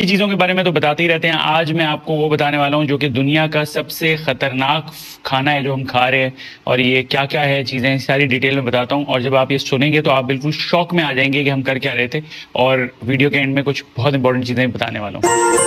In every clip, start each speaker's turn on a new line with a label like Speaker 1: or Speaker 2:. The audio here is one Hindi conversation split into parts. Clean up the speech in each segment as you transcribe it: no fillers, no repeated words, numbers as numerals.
Speaker 1: ये चीज़ों के बारे में तो बताते ही रहते हैं। आज मैं आपको वो बताने वाला हूँ जो कि दुनिया का सबसे खतरनाक खाना है जो हम खा रहे हैं, और ये क्या क्या है चीज़ें सारी डिटेल में बताता हूँ। और जब आप ये सुनेंगे तो आप बिल्कुल शॉक में आ जाएंगे कि हम कर क्या रहे थे, और वीडियो के एंड में कुछ बहुत इंपॉर्टेंट चीज़ें बताने वाला हूँ।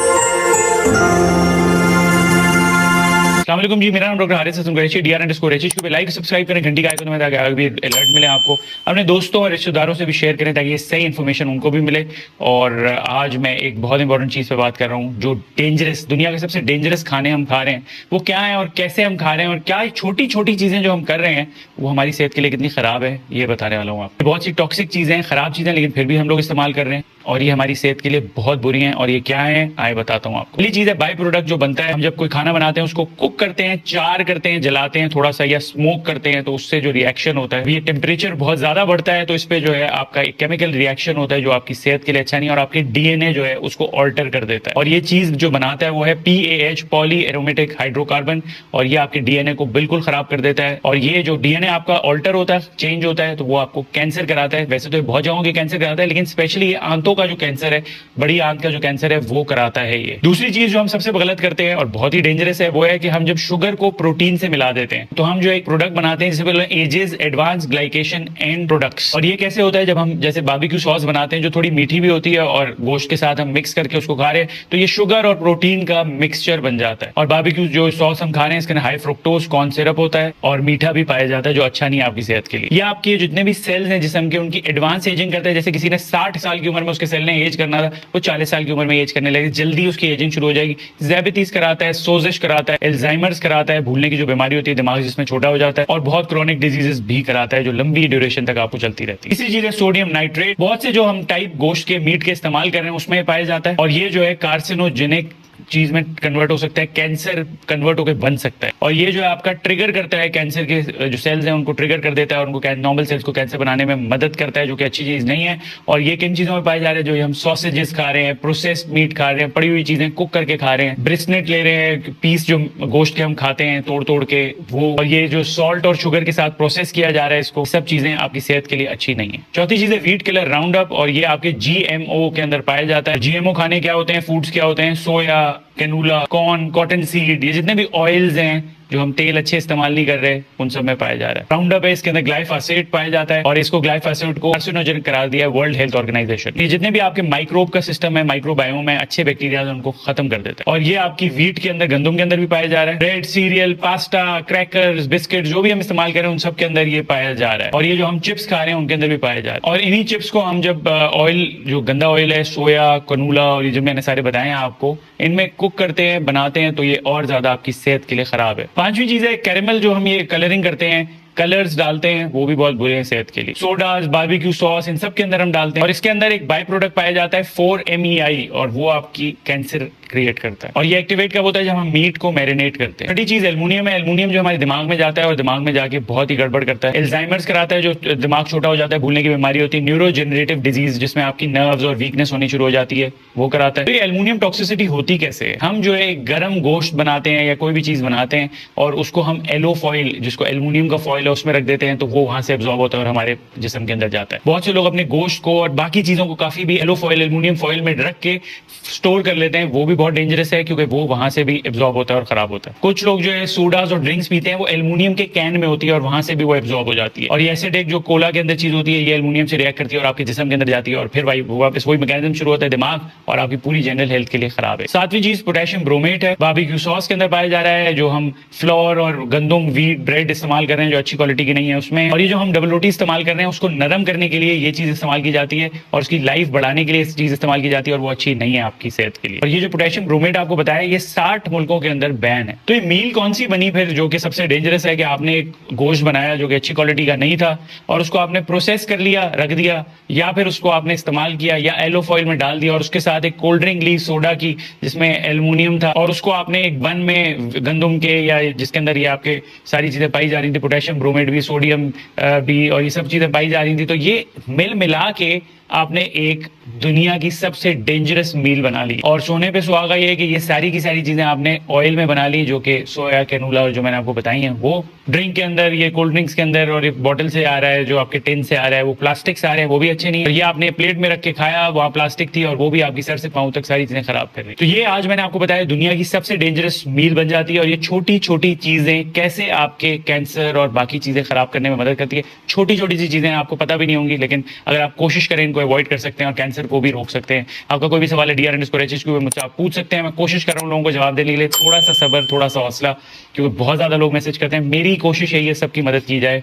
Speaker 1: अस्सलाम वालेकुम जी, मेरा नाम डॉक्टर हारिस हसन कुरैशी, DR_Qureshi पे लाइक सब्सक्राइब करें, घंटी का आइकन में ताकि आगे भी अलर्ट मिले आपको। अपने दोस्तों और रिश्तेदारों से भी शेयर करें ताकि ये सही इन्फॉर्मेशन उनको भी मिले। और आज मैं एक बहुत इंपॉर्टेंट चीज़ पे बात कर रहा हूँ जो डेंजरस, दुनिया के सबसे डेंजरस खाने हम खा रहे हैं वो क्या है और कैसे हम खा रहे हैं, और क्या छोटी छोटी चीज़ें जो हम कर रहे हैं वो हमारी सेहत के लिए कितनी ख़राब है, ये बताने वाला हूँ आपको। बहुत सी टॉक्सिक चीज़ें हैं, ख़राब चीज़ें, लेकिन फिर भी हम लोग इस्तेमाल कर रहे हैं और ये हमारी सेहत के लिए बहुत बुरी हैं। और ये क्या है आए बताता हूँ आपको। पहली चीज़ है बाई प्रोडक्ट जो बनता है। हम जब कोई खाना बनाते हैं उसको कुक करते हैं, चार करते हैं, जलाते हैं थोड़ा सा या स्मोक करते हैं, तो उससे जो रिएक्शन होता है, ये टेम्परेचर बहुत ज्यादा बढ़ता है तो इस पे जो है आपका एक केमिकल रिएक्शन होता है जो आपकी सेहत के लिए अच्छा नहीं है और आपके डीएनए जो है उसको ऑल्टर कर देता है। और ये चीज जो बनाता है वो है PAH, पॉली एरोमेटिक हाइड्रोकार्बन, और ये आपके डीएनए को बिल्कुल खराब कर देता है। और ये जो डीएनए आपका ऑल्टर होता है, चेंज होता है, तो वो आपको कैंसर कराता है। वैसे तो बहुत जगहों के कैंसर कराता है, लेकिन स्पेशली ये आंतों का जो कैंसर है, बड़ी आंत का जो कैंसर है, वो कराता है ये। दूसरी चीज जो हम सबसे गलत करते हैं और बहुत ही डेंजरस है वो है कि हम जब शुगर को प्रोटीन से मिला देते हैं तो हम जो एक प्रोडक्ट बनाते हैं जिसे बोलते हैं AGEs advance glycation end products. और ये कैसे होता है, जब हम जैसे बारबेक्यू सॉस बनाते हैं जो थोड़ी मीठी भी होती है और गोश्त के साथ हम मिक्स करके उसको खा रहे हैं, तो ये शुगर और प्रोटीन का मिक्सचर बन जाता है। और बारबेक्यू जो सॉस हम खा रहे हैं इसके अंदर हाई फ्रुक्टोज कॉर्न सिरप होता है और मीठा भी पाया जाता है जो अच्छा नहीं है आपकी सेहत के लिए। ये आपके जितने भी सेल्स हैं जिसम के, उनकी एडवांस एजिंग करता है। जैसे किसी ने 60 साल की उम्र में उसके सेल ने एज करना था, वो 40 साल की उम्र में एज करने लगे, जल्दी उसकी एजिंग शुरू हो जाएगी। डायबिटीज कराता है, सोजिश कराता है, एल्जाइमर्स कराता है, भूलने की जो बीमारी होती है, दिमाग जिसमें छोटा हो जाता है, और बहुत क्रोनिक डिजीजेस भी कराता है जो लंबी ड्यूरेशन तक आपको चलती रहती है। इसी चीज है सोडियम नाइट्रेट। बहुत से जो हम टाइप गोश्त के मीट के इस्तेमाल कर रहे हैं उसमें पाया जाता है, और ये जो है कार्सिनोजेनिक चीज में कन्वर्ट हो सकता है, कैंसर कन्वर्ट होकर बन सकता है। और ये जो है आपका ट्रिगर करता है, कैंसर के जो सेल्स हैं उनको ट्रिगर कर देता है और उनको नॉर्मल सेल्स को कैंसर बनाने में मदद करता है, जो कि अच्छी चीज नहीं है। और ये किन चीजों में पाए जा रहे हैं, जो हम सॉसेजेस खा रहे हैं, प्रोसेस्ड मीट खा रहे हैं, पड़ी हुई चीजें कुक करके खा रहे हैं, ब्रिस्नेट ले रहे हैं, पीस जो गोश्त के हम खाते हैं तोड़ तोड़ के वो, और ये जो सॉल्ट और शुगर के साथ प्रोसेस किया जा रहा है, इसको सब चीजें आपकी सेहत के लिए अच्छी नहीं है। चौथी चीज है व्हीट किलर राउंड अप, और ये आपके GMO के अंदर पाया जाता है। GMO खाने क्या होते हैं, फूड्स क्या होते हैं, सोया, कैनूला, कॉर्न, कॉटन सीड, ये जितने भी ऑयल्स हैं जो हम तेल अच्छे इस्तेमाल नहीं कर रहे उन सब में पाया जा रहा है। राउंड अप है, इसके अंदर ग्लाइफोसेट पाया जाता है और इसको ग्लाइफोसेट को कार्सिनोजन करार दिया है वर्ल्ड हेल्थ ऑर्गेनाइजेशन। ये जितने भी आपके माइक्रोब का सिस्टम है, माइक्रोबायोम है, अच्छे बैक्टीरिया उनको खत्म कर देता है। और ये आपकी व्हीट के अंदर, गंदम के अंदर भी पाया जा रहा है। Bread, serial, pasta, crackers, biscuit जो भी हम इस्तेमाल कर रहे हैं उन सब के अंदर ये पाया जा रहा है। और ये जो हम चिप्स खा रहे हैं उनके अंदर भी पाया जा रहा है। और इन्हीं चिप्स को हम जब ऑयल, जो गंदा ऑयल है, सोया, कनूला और ये जो मैंने सारे बताए हैं आपको, इनमें कुक करते हैं, बनाते हैं, तो ये और ज्यादा आपकी सेहत के लिए खराब है। पांचवी चीज है कैरेमल, जो हम ये कलरिंग करते हैं, कलर्स डालते हैं, वो भी बहुत बुरे हैं सेहत के लिए। सोडास, बारबेक्यू सॉस, इन सब के अंदर हम डालते हैं और इसके अंदर एक बाई प्रोडक्ट पाया जाता है 4-MEI, और वो आपकी कैंसर क्रिएट करता है। और ये एक्टिवेट कब होता है, जब हम मीट को मैरिनेट करते हैं। छठी चीज एल्युमिनियम है। एल्युमिनियम जो हमारे दिमाग में जाता है और दिमाग में जाके बहुत ही गड़बड़ करता है। एल्जाइमर्स कराता है, जो दिमाग छोटा हो जाता है, भूलने की बीमारी होती है। न्यूरोजेनरेटिव डिजीज, जिसमें आपकी नर्व्स और वीकनेस होनी शुरू हो जाती है, वो कराता है। तो ये एल्युमिनियम टॉक्सिसिटी होती कैसे है, हम जो है गर्म गोश्त बनाते हैं या कोई भी चीज बनाते हैं और उसको हम एलो फॉइल, जिसको एल्युमिनियम का फॉइल है, उसमें रख देते हैं, तो वो वहां से एब्जॉर्ब होता है और हमारे जिस्म के अंदर जाता है। बहुत से लोग अपने गोश्त को और बाकी चीजों को काफी भी एलो फॉइल, एल्युमिनियम फॉइल में रख के स्टोर कर लेते हैं, वो भी बहुत डेंजरस है क्योंकि वो वहां से भी एब्जॉर्ब होता है और खराब होता है। कुछ लोग जो है सोडास और ड्रिंक्स पीते हैं, वो एल्युमिनियम के कैन में होती है और वहां से भी वो एब्जॉर्ब हो जाती है। और ये एसिडिक जो कोला के अंदर चीज होती है, ये एल्युमिनियम से रिएक्ट करती है और आपके जिस्म के अंदर जाती है और फिर वापस वही मैकेनिज्म शुरू होता है दिमाग, और आपकी पूरी जनरल हेल्थ के लिए खराब है। सातवीं चीज पोटेशियम ब्रोमेट है, बारबेक्यू सॉस के अंदर पाया जा रहा है, जो हम फ्लोर और गंदम, व्हीट, ब्रेड इस्तेमाल कर रहे हैं जो अच्छी क्वालिटी की नहीं है उसमें। और ये जो हम डबल रोटी इस्तेमाल कर रहे हैं उसको नरम करने के लिए ये चीज इस्तेमाल की जाती है और उसकी लाइफ बढ़ाने के लिए इस चीज इस्तेमाल की जाती है, और वो अच्छी नहीं है आपकी सेहत के लिए। और ये जो पोटेशियम ब्रोमेट आपको बताया, ये 60 मुल्कों के अंदर बैन है। तो ये मील कौन सी बनी फिर जो कि सबसे डेंजरस है, कि आपने एक गोश्त बनाया जो कि अच्छी क्वालिटी का नहीं था और उसको आपने प्रोसेस कर लिया, रख दिया, या फिर उसको आपने इस्तेमाल किया या एलो फॉइल में डाल दिया और उसके साथ एक कोल्ड ड्रिंक ली सोडा की जिसमें एल्युमिनियम था, और उसको आपने एक बन में गंदम के या जिसके अंदर ये आपके सारी चीजें पाई जा रही थी, पोटेशियम ब्रोमेट भी, सोडियम भी, और ये सब चीजें पाई जा रही थी, तो ये मिला के आपने एक दुनिया की सबसे डेंजरस मील बना ली। और सोने पे सुहागा ये है कि ये सारी की सारी चीजें आपने ऑयल में बना ली, जो कि सोया कैनोला और जो मैंने आपको बताई हैं वो ड्रिंक के अंदर, ये कोल्ड ड्रिंक्स के अंदर, और ये बॉटल से आ रहा है, जो आपके टिन से आ रहा है, वो प्लास्टिक से आ रहे हैं, वो भी अच्छे नहीं है। और ये आपने प्लेट में रख के खाया, वहाँ प्लास्टिक थी और वो भी आपकी सर से पांव तक सारी चीजें खराब कर रही। तो ये आज मैंने आपको बताया दुनिया की सबसे डेंजरस मील बन जाती है। और ये छोटी छोटी चीजें कैसे आपके कैंसर और बाकी चीजें खराब करने में मदद करती है। छोटी छोटी सी चीजें आपको पता भी नहीं होंगी, लेकिन अगर आप कोशिश करें इनको अवॉइड कर सकते हैं और कैंसर को भी रोक सकते हैं। आपका कोई भी सवाल है DRN_HHQ मुझसे आप पूछ सकते हैं। मैं कोशिश कर रहा हूँ लोगों को जवाब देने के लिए। थोड़ा सा सब्र, थोड़ा सा हौसला, क्योंकि बहुत ज्यादा लोग मैसेज करते हैं। मेरी कोशिश है ये सबकी मदद की जाए।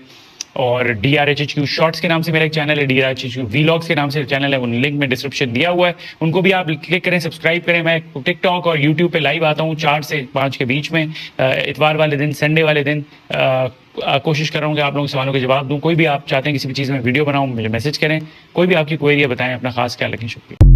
Speaker 1: और DRHHQ शॉर्ट्स के नाम से मेरा एक चैनल है, DRHHQ व्लॉग्स के नाम से चैनल है, उन लिंक में डिस्क्रिप्शन दिया हुआ है, उनको भी आप क्लिक करें, सब्सक्राइब करें। मैं टिकटॉक और यूट्यूब पे लाइव आता हूँ 4 से 5 के बीच में, इतवार वाले दिन, संडे वाले दिन। कोशिश कर रहा हूँ कि आप लोगों के सवालों के जवाब दूँ। कोई भी आप चाहते हैं किसी भी चीज़ में वीडियो बनाऊँ, मुझे मैसेज करें। कोई भी आपकी क्वेरी है बताएं। अपना खास ख्याल रखें। शुक्रिया।